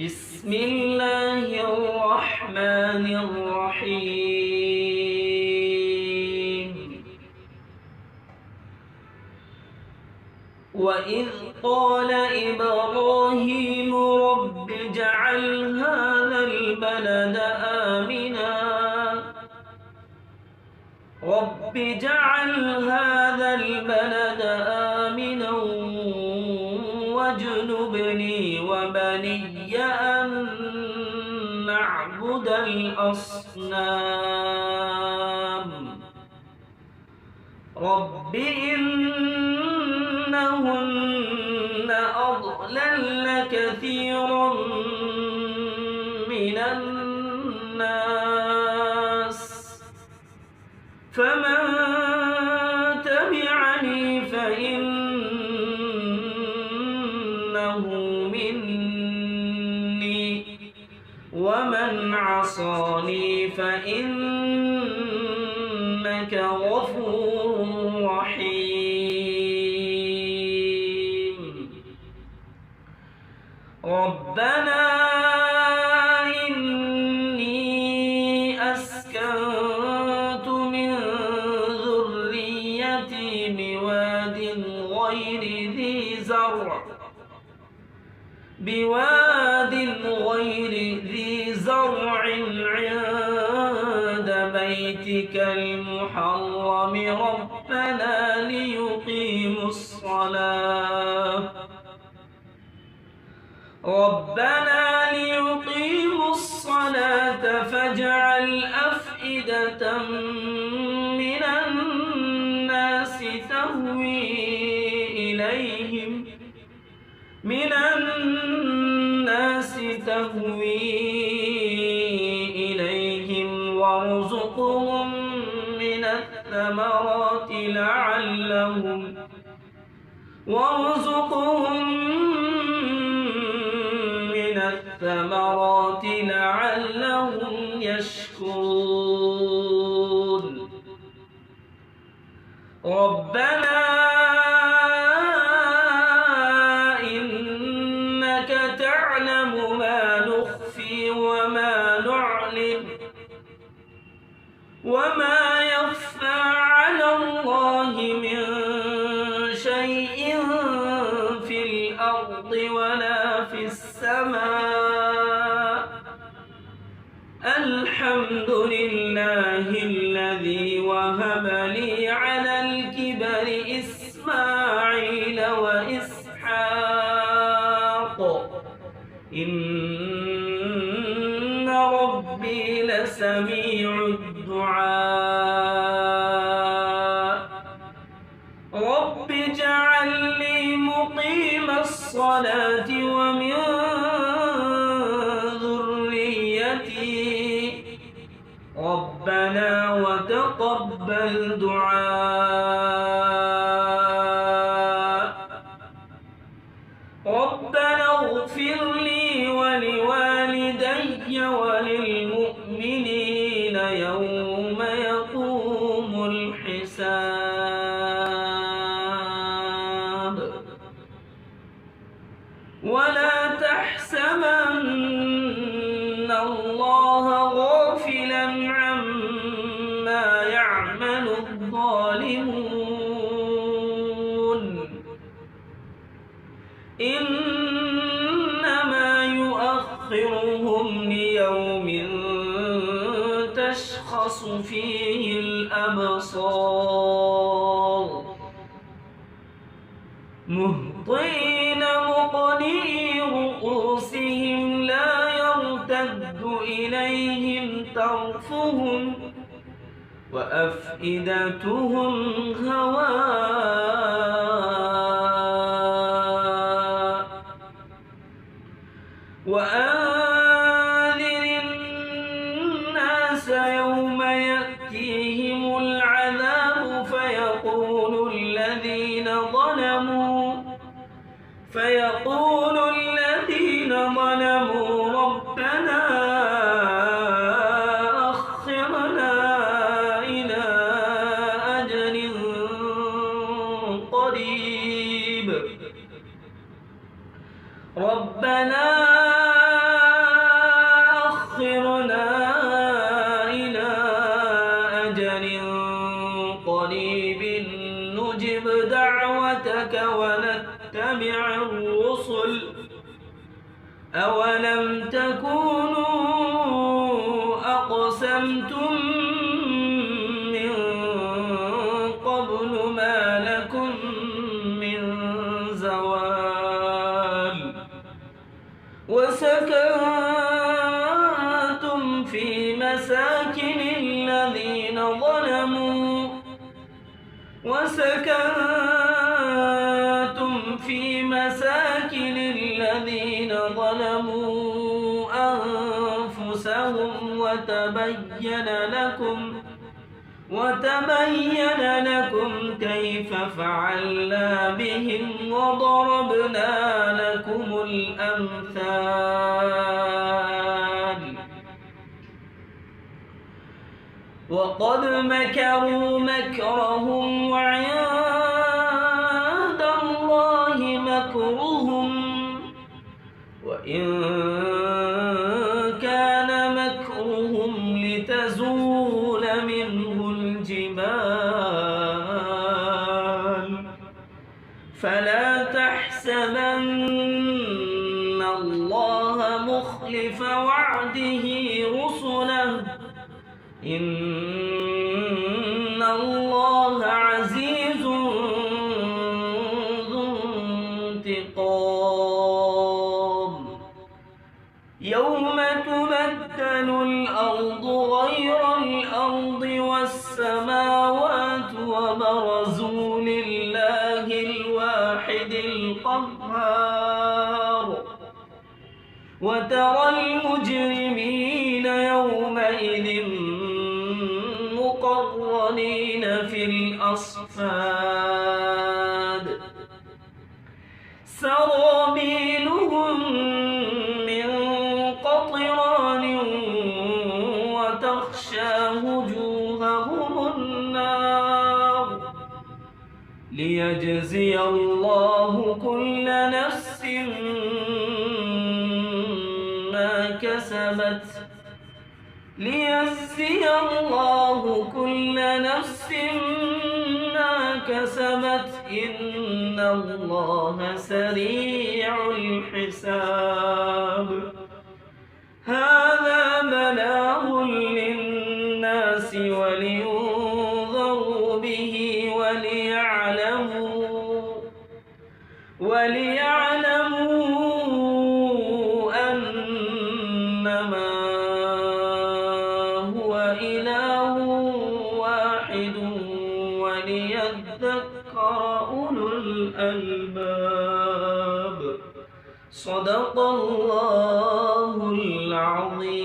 بسم الله الرحمن الرحيم. وإذ قال إبراهيم رب اجعل هذا البلد آمنا واجنبني وبني أن نعبد الأصنام رب إنهن أضللن كثيرا من الناس فمن تبعني فإنه مني ومن عصاني فإنك غفور رحيم. ربنا إني أسكنت من ذريتي بواد غير ذي زرع عند بيتك المحرم ربنا ليقيموا الصلاة فاجعل أفئدة من الناس تهوي إليهم وارزقهم من الثمرات لعلهم يشكرون. ربنا إنك تعلم ما نخفي وما نعلن وما يخفى على الله من شيء في الأرض ولا في السماء. الحمد لله الذي وهب لي على الكبر إسماعيل وإسحاق إن ربي لسميع الدعاء. رب اجعلني مقيم الصلاة ومن ذريتي ربنا وتقبل دعاء. ربنا اغفر لي ولوالدي وللمؤمنين يوم يقوم الحساب. ولا تحسبن الله غافلا عما يعمل الظالمون إنما يؤخرهم ليوم تشخص فيه الأبصار مهطعين مقنعي رؤوسهم لا يرتد إليهم طرفهم وأفئدتهم هواء. وأنذر الناس يوم يأتيهم العذاب فيقول الذين ظلموا ربنا أخرنا إلى أجل قريب ربنا أولم تكونوا أقسمتم من قبل ما لكم من زوال وسكنتم في مساكن الذين ظلموا أنفسهم وتبين لكم كيف فعلنا بهم وضربنا لكم الأمثال وقد مكروا مكرهم وعند الله مكرهم وإن كان مكرهم لتزول منه الجبال فلا تحسبن الله مخلف وعده رسله إن الله عزيز ذو انتقام يوم تبدل الأرض غير الأرض والسماوات وبرزوا لله الواحد القهار وترى المجرمين يومئذ مقرنين في الأصفاد سرابيلهم من قطران وتغشى وجوههم النار ليجزي الله كل نفس ما كسبت إن الله سريع الحساب هذا بلاغ للناس ولينذروا به وليعلموا أنما هو إله واحد وليذكر أولو الألباب صدق الله العظيم.